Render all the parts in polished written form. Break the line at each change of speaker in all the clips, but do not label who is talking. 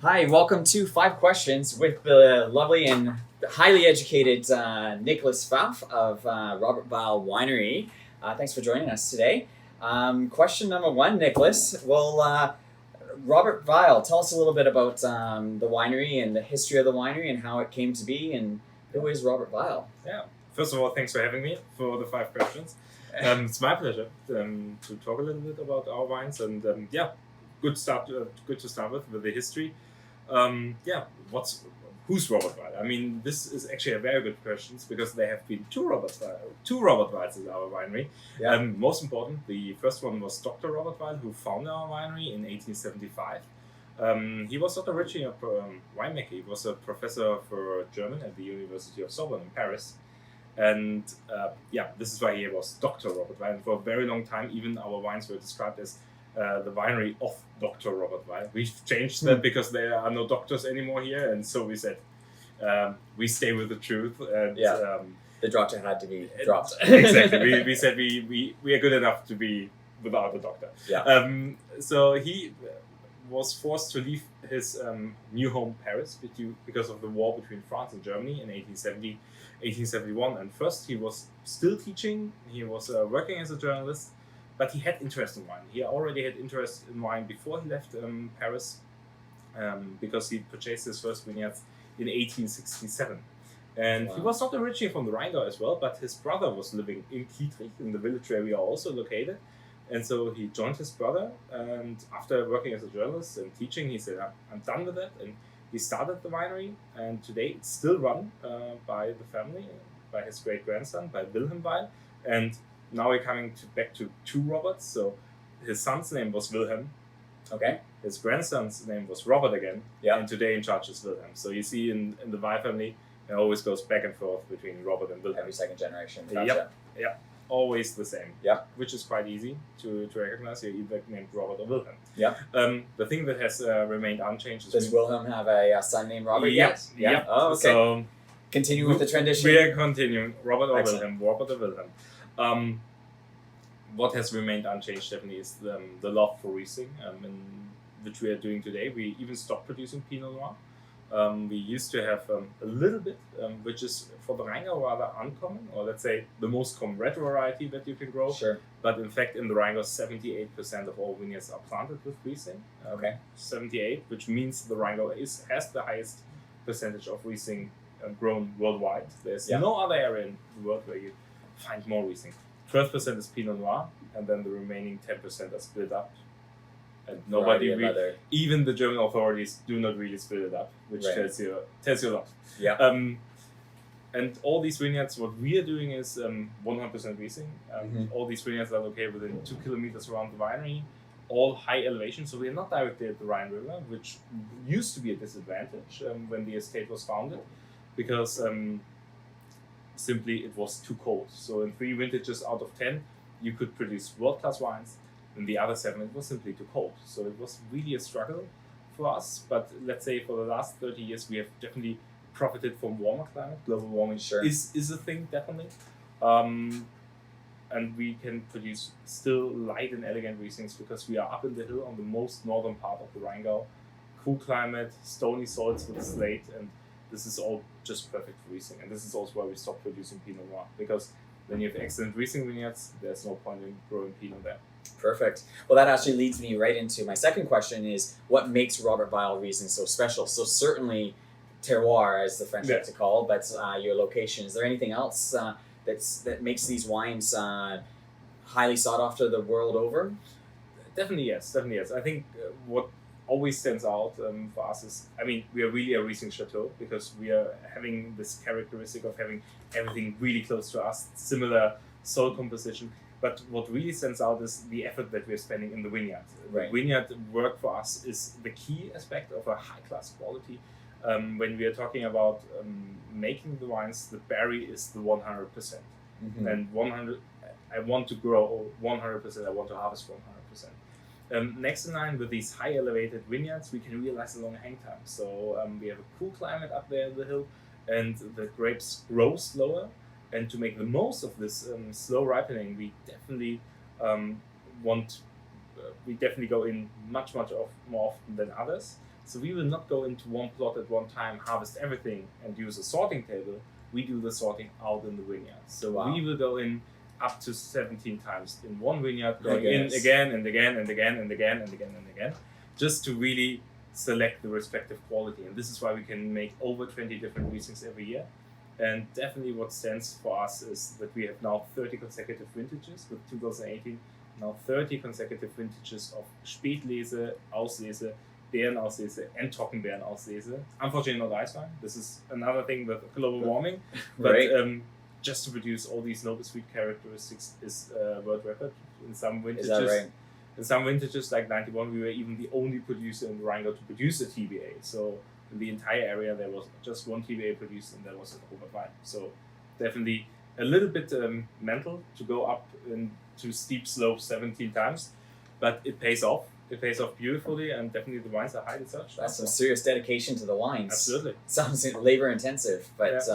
Hi, welcome to 5 Questions with the lovely and highly educated Nicolas Pfaff of Robert Weil Winery. Thanks for joining us today. Question number one, Nicolas. Well, Robert Weil, tell us a little bit about the winery and the history of the winery and how it came to be, and who is Robert Weil?
Yeah. First of all, thanks for having me for the 5 questions. It's my pleasure to talk a little bit about our wines, and good to start with the history. Who's Robert Weil? I mean, this is actually a very good question because there have been two Robert Weils in our winery.
Yeah.
Most important, the first one was Dr. Robert Weil, who founded our winery in 1875. He was not originally a winemaker. He was a professor for German at the University of Sorbonne in Paris. And this is why he was Dr. Robert Weil. And for a very long time, even our wines were described as the winery of Dr. Robert Weil. We've changed that because there are no doctors anymore here. And so we said, we stay with the truth. And,
the doctor had to be dropped.
Exactly. We said we are good enough to be without a doctor.
Yeah.
So he was forced to leave his new home, Paris, because of the war between France and Germany in 1871. And first he was still teaching, he was working as a journalist, but he had interest in wine. He already had interest in wine before he left Paris, because he purchased his first vineyards in 1867. And he was not originally from the Rheingau as well, but his brother was living in Kietrich, in the village where we are also located. And so he joined his brother, and after working as a journalist and teaching, he said, I'm done with that. And he started the winery, and today it's still run by the family, by his great-grandson, by Wilhelm Weil. And now we're coming back to two Roberts. So his son's name was Wilhelm.
Okay.
His grandson's name was Robert again.
Yeah.
And today in charge is Wilhelm. So you see in the Weil family, it always goes back and forth between Robert and Wilhelm.
Every second generation. Gotcha.
Yep. Always the same.
Yeah.
Which is quite easy to recognize. You're either named Robert or Wilhelm.
Yeah.
The thing that has remained unchanged is...
Does Wilhelm have a son named Robert yet?
Yeah.
Yeah. Oh, okay.
So
continue with the tradition.
We are continuing. Robert or
Excellent.
Wilhelm. Robert or Wilhelm. What has remained unchanged definitely is the love for Riesling, which we are doing today. We even stopped producing Pinot Noir. We used to have a little bit, which is for the Rheingau rather uncommon, or let's say the most common red variety that you can grow.
Sure.
But in fact, in the Rheingau, 78% of all vineyards are planted with Riesling.
Okay.
78, which means the Rheingau has the highest percentage of Riesling grown worldwide. There's no other area in the world where you find more Riesling. 12% is Pinot Noir, and then the remaining 10% are split up. And nobody, even the German authorities, do not really split it up, which tells you a lot.
Yeah.
And all these vineyards, what we are doing is 100% Riesling. All these vineyards are located within 2 kilometers around the winery, all high elevation. So we are not directly at the Rhine River, which used to be a disadvantage when the estate was founded, because simply it was too cold. So in 3 vintages out of 10, you could produce world-class wines. In the other 7, it was simply too cold. So it was really a struggle for us. But let's say for the last 30 years, we have definitely profited from warmer climate. Global warming is a thing, definitely. And we can produce still light and elegant Rieslings because we are up in the hill on the most northern part of the Rheingau. Cool climate, stony soils with slate, and this is all just perfect for Riesling. And this is also why we stopped producing Pinot Noir, because when you have excellent Riesling vineyards, there's no point in growing Pinot there.
Perfect. Well, that actually leads me right into my second question: is what makes Robert Weil Riesling so special? So certainly terroir, as the French like to call, but your location. Is there anything else that makes these wines highly sought after the world over?
Definitely yes. I think what always stands out for us is, I mean, we are really a Riesling chateau because we are having this characteristic of having everything really close to us, similar soil composition. But what really stands out is the effort that we're spending in the vineyard.
Right.
Vineyard work for us is the key aspect of a high-class quality. When we are talking about making the wines, the berry is the 100%.
Mm-hmm.
And 100, I want to grow 100%, I want to harvest 100%. Next in line with these high elevated vineyards, we can realize a long hang time. So we have a cool climate up there in the hill, and the grapes grow slower. And to make the most of this slow ripening, we definitely go in much more often than others. So we will not go into one plot at one time, harvest everything, and use a sorting table. We do the sorting out in the vineyard. So we will go in up to 17 times in one vineyard, going in again and again and again and again and again and again, just to really select the respective quality. And this is why we can make over 20 different Rieslings every year. And definitely what stands for us is that we have now 30 consecutive vintages with 2018, now 30 consecutive vintages of Spätlese, Auslese, Beerenauslese and Trockenbeerenauslese. Unfortunately not ice wine. This is another thing with global warming. But just to produce all these noble sweet characteristics is world record. In some vintages,
is that right?
In some vintages like 91, we were even the only producer in the Rheingau to produce a TBA. So in the entire area there was just one TBA produced, and that was at Robert Weil. So definitely a little bit mental to go up into steep slopes 17 times, but it pays off. It pays off beautifully, and definitely the wines are highly searched.
That's some serious dedication to the wines.
Absolutely.
Sounds labor intensive, but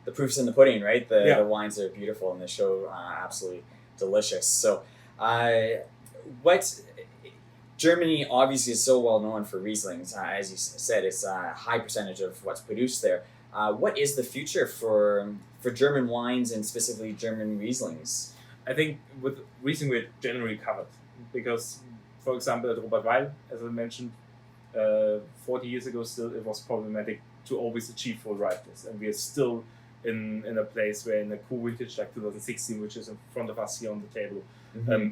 the proof's in the pudding, right? The wines are beautiful and they show absolutely delicious. So, what Germany obviously is so well known for Rieslings. As you said, it's a high percentage of what's produced there. What is the future for German wines and specifically German Rieslings?
I think with Riesling we're generally covered because, for example, at Robert Weil, as I mentioned, 40 years ago still it was problematic to always achieve full ripeness, and we are still in a place where in a cool vintage like 2016, which is in front of us here on the table,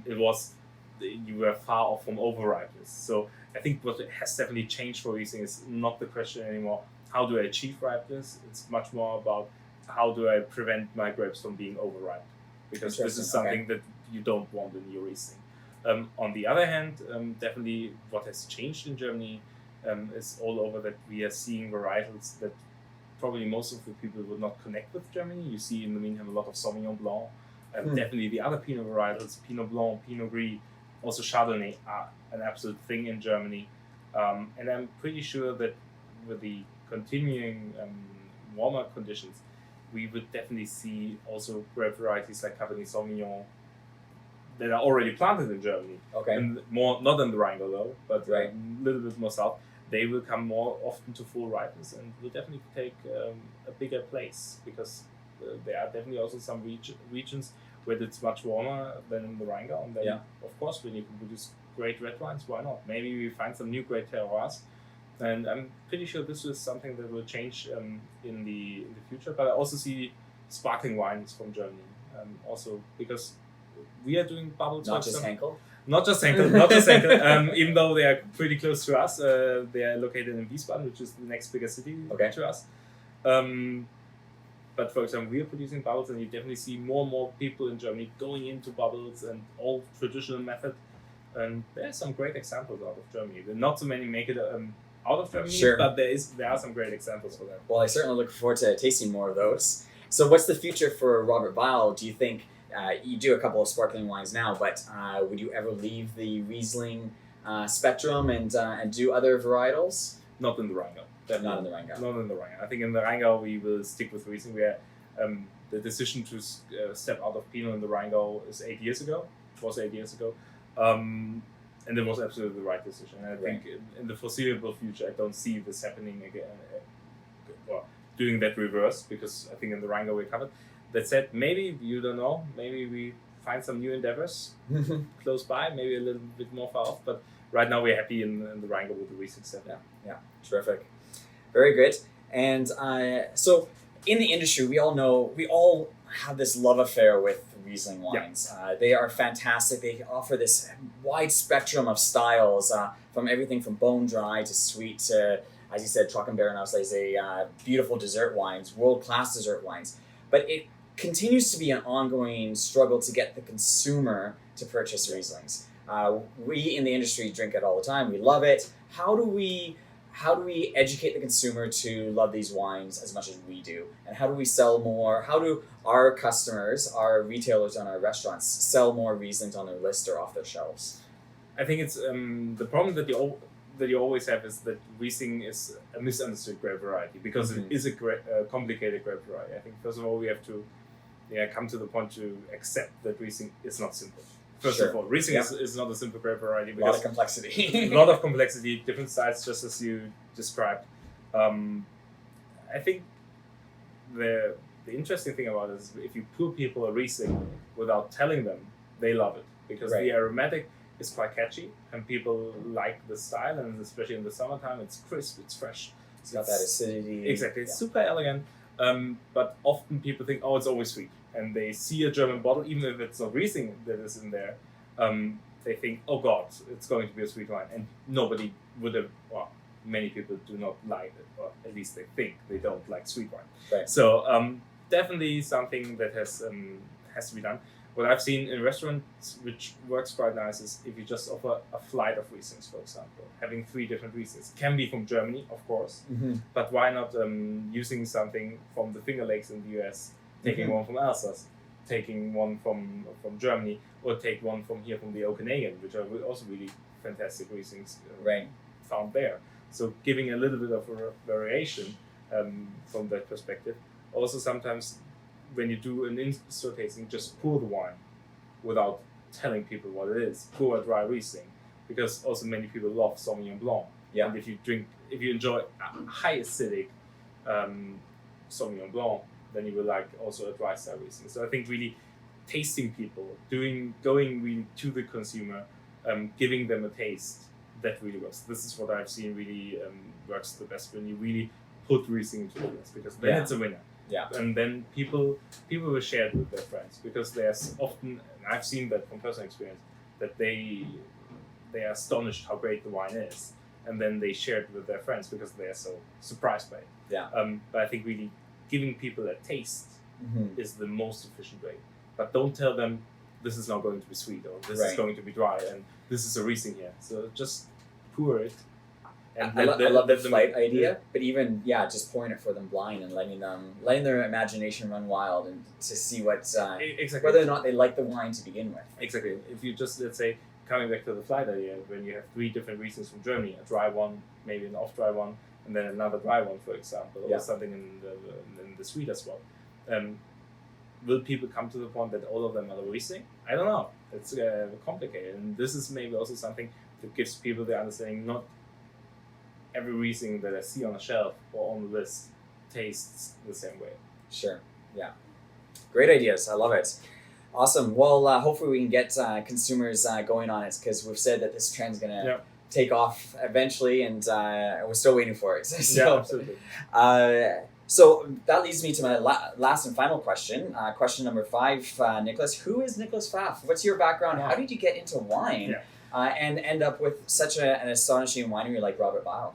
it was you were far off from over ripeness. So I think what has definitely changed for Riesling is not the question anymore, how do I achieve ripeness? It's much more about how do I prevent my grapes from being overripe, because this is something that you don't want in your Riesling. On the other hand, definitely what has changed in Germany is all over that we are seeing varietals that probably most of the people would not connect with Germany. You see in the meantime a lot of Sauvignon Blanc. Definitely the other Pinot varietals, Pinot Blanc, Pinot Gris, also Chardonnay are an absolute thing in Germany. And I'm pretty sure that with the continuing warmer conditions, we would definitely see also grape varieties like Cabernet Sauvignon that are already planted in Germany. And more, not in the Rheingau though, but a little bit more south. They will come more often to full ripeness and will definitely take a bigger place, because there are definitely also some regions where it's much warmer than in the Rheingau. And then, of course, when you can produce great red wines, why not? Maybe we find some new great terroirs. And I'm pretty sure this is something that will change in the future. But I also see sparkling wines from Germany. Also, because we are doing bubbles.
Not just Henkel?
Not just Henkel, not just Henkel. Even though they are pretty close to us, they are located in Wiesbaden, which is the next bigger city to us. But for example, we are producing bubbles, and you definitely see more and more people in Germany going into bubbles and all traditional method. And there are some great examples out of Germany. Not so many make it out of Germany, but there are some great examples for that.
Well, I certainly look forward to tasting more of those. So what's the future for Robert Weil? Do you think you do a couple of sparkling wines now, but would you ever leave the Riesling spectrum and do other varietals?
Not in the Rheingau.
Not in the Rheingau.
Not in the Rheingau. I think in the Rheingau we will stick with Riesling. Where the decision to step out of Pinot in the Rheingau is 8 years ago. It was 8 years ago. And it was absolutely the right decision. And I think in the foreseeable future, I don't see this happening again, or doing that reverse, because I think in the Rheingau we're covered. That said, maybe, you don't know, maybe we find some new endeavors close by, maybe a little bit more far off, but right now we're happy in the Rheingau with the Riesling set.
Yeah, terrific. Very good. And so in the industry, we all have this love affair with Riesling wines. They are fantastic. They offer this wide spectrum of styles, from everything from bone dry to sweet to, as you said, Trockenbeerenauslese, beautiful dessert wines, world-class dessert wines. But it continues to be an ongoing struggle to get the consumer to purchase Rieslings. We in the industry drink it all the time. We love it. How do we educate the consumer to love these wines as much as we do? And how do we sell more? How do our customers, our retailers and our restaurants sell more Rieslings on their list or off their shelves?
I think it's the problem that you always have is that Riesling is a misunderstood grape variety, because it is a complicated grape variety. I think first of all we have to come to the point to accept that Riesling is not simple. First
Sure.
of all, Riesling
Yep.
is not a simple grape variety
A lot
because
of complexity.
a lot of complexity, different styles, just as you described. I think the interesting thing about it is if you pour people a Riesling without telling them, they love it because
Right.
the aromatic is quite catchy and people like the style, and especially in the summertime, it's crisp, it's fresh.
It's got that acidity.
Exactly, it's
Yeah.
super elegant. But often people think, oh, it's always sweet, and they see a German bottle, even if it's not Riesling that is in there. They think, oh God, it's going to be a sweet wine, and nobody would have. Well, many people do not like it, or at least they think they don't like sweet wine.
Right.
So definitely something that has to be done. What I've seen in restaurants, which works quite nice, is if you just offer a flight of Rieslings, for example, having 3 different Rieslings. Can be from Germany, of course, but why not using something from the Finger Lakes in the US, taking one from Alsace, taking one from Germany, or take one from here from the Okanagan, which are also really fantastic Rieslings
Right.
found there. So giving a little bit of a variation from that perspective. Also sometimes when you do an in-store tasting, just pour the wine without telling people what it is. Pour a dry Riesling, because also many people love Sauvignon Blanc.
Yeah.
And if you enjoy a high acidic Sauvignon Blanc, then you will like also a dry style Riesling. So I think really tasting people, going really to the consumer, giving them a taste, that really works. This is what I've seen really works the best when you really put Riesling into the glass, because then it's a winner.
Yeah.
And then people will share it with their friends, because there's often, and I've seen that from personal experience, that they are astonished how great the wine is, and then they share it with their friends because they are so surprised by it.
Yeah.
But I think really giving people a taste
Mm-hmm.
is the most efficient way. But don't tell them this is not going to be sweet, or this is
Right.
going to be dry, and this is a Riesling here. So just pour it.
I love the flight idea, but even just pouring it for them blind and letting their imagination run wild and to see what's
Exactly.
whether or not they like the wine to begin with.
Exactly. If you just, let's say, coming back to the flight idea, when you have 3 different Rieslings from Germany, a dry one, maybe an off-dry one, and then another dry one, for example, or something in the sweet as well. Will people come to the point that all of them are the Riesling? I don't know. It's complicated, and this is maybe also something that gives people the understanding not every Riesling that I see on a shelf or on the list tastes the same way.
Sure. Yeah. Great ideas. I love it. Awesome. Well, hopefully we can get consumers going on it, because we've said that this trend's going to take off eventually, and we're still waiting for it. So,
absolutely.
So that leads me to my last and final question. Question number 5, Nicolas. Who is Nicolas Pfaff? What's your background? How did you get into wine and end up with such an astonishing winery like Robert Weil?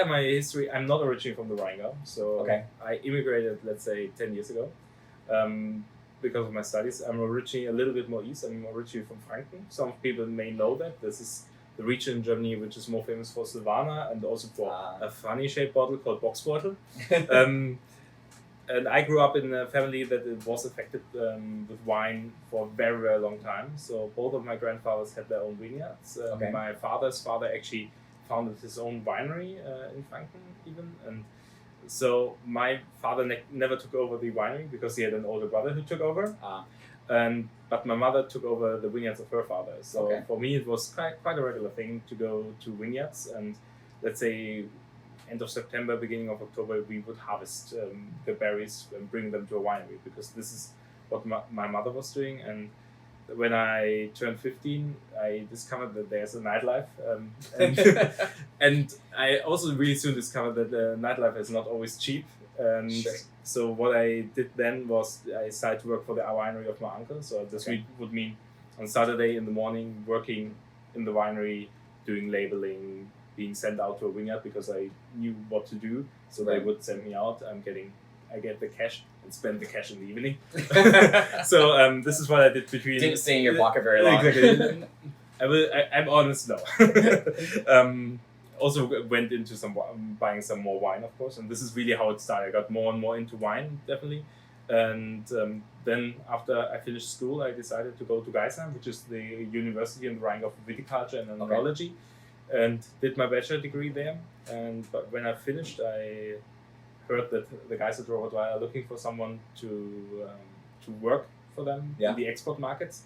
My history, I'm not originally from the Rheingau, so I immigrated, let's say, 10 years ago because of my studies. I'm originally a little bit more east. I'm originally from Franken. Some people may know that. This is the region in Germany which is more famous for Silvaner and also for a funny shaped bottle called Boxbeutel. And I grew up in a family that was affected with wine for a very, very long time. So both of my grandfathers had their own vineyards. My father's father actually founded his own winery in Franken even. And so my father never took over the winery because he had an older brother who took over. But my mother took over the vineyards of her father. So for me, it was quite a regular thing to go to vineyards, and let's say end of September, beginning of October, we would harvest the berries and bring them to a winery, because this is what my mother was doing. And when I turned 15, I discovered that there's a nightlife. And I also really soon discovered that the nightlife is not always cheap. And so what I did then was I started to work for the winery of my uncle. So this would mean on Saturday in the morning working in the winery, doing labeling, being sent out to a vineyard because I knew what to do. So they would send me out. I get the cash and spend the cash in the evening. So this is what I did between.
Didn't stay in your pocket very long.
Exactly. I'm honest, no. Also went into buying some more wine, of course, and this is really how it started. I got more and more into wine, definitely. And then after I finished school, I decided to go to Geisheim, which is the university in the Rheingau for viticulture and enology, and did my bachelor degree there. But when I finished, I heard that the guys at Robert Weil are looking for someone to work for them in the export markets.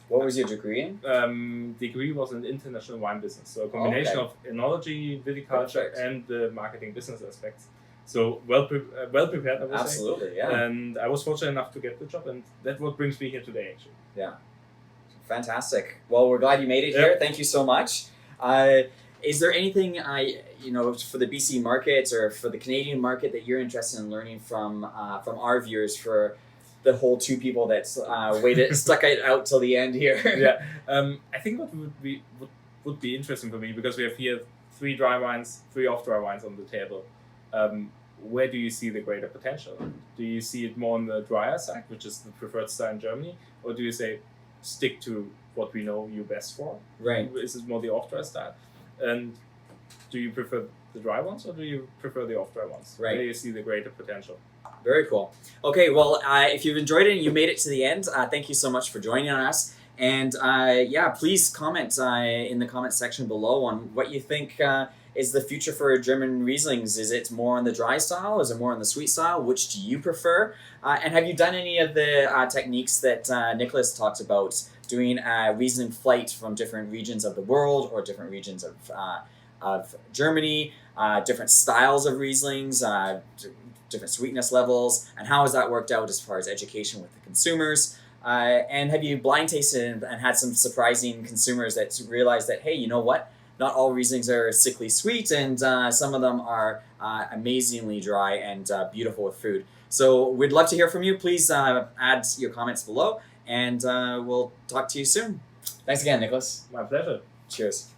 What was your degree in?
Degree was in international wine business, so a combination of enology, viticulture,
Perfect.
and the marketing business aspects. So well prepared, I would say.
Absolutely, yeah.
And I was fortunate enough to get the job, and that's what brings me here today, actually.
Yeah. Fantastic. Well, we're glad you made it
Yep.
here. Thank you so much. Is there anything for the BC market or for the Canadian market that you're interested in learning from our viewers, for the whole two people that stuck it out till the end here?
Yeah. I think what would be interesting for me, because we have here 3 dry wines, 3 off dry wines on the table. Where do you see the greater potential? Do you see it more on the drier side, which is the preferred style in Germany, or do you say stick to what we know you best for?
Right.
Is it more the off dry style? And do you prefer the dry ones, or do you prefer the off dry ones?
Right.
Where do you see the greater potential?
Very cool. Okay, well, if you've enjoyed it and you made it to the end, thank you so much for joining us. And please comment in the comment section below on what you think is the future for German Rieslings. Is it more on the dry style? Is it more on the sweet style? Which do you prefer? And have you done any of the techniques that Nicolas talked about, doing Riesling flight from different regions of the world or different regions of Germany, different styles of Rieslings, different sweetness levels, and how has that worked out as far as education with the consumers? And have you blind tasted and had some surprising consumers that realized that, hey, you know what? Not all Rieslings are sickly sweet, and some of them are amazingly dry and beautiful with food. So we'd love to hear from you. Please add your comments below, and we'll talk to you soon. Thanks again, Nicolas.
My pleasure.
Cheers.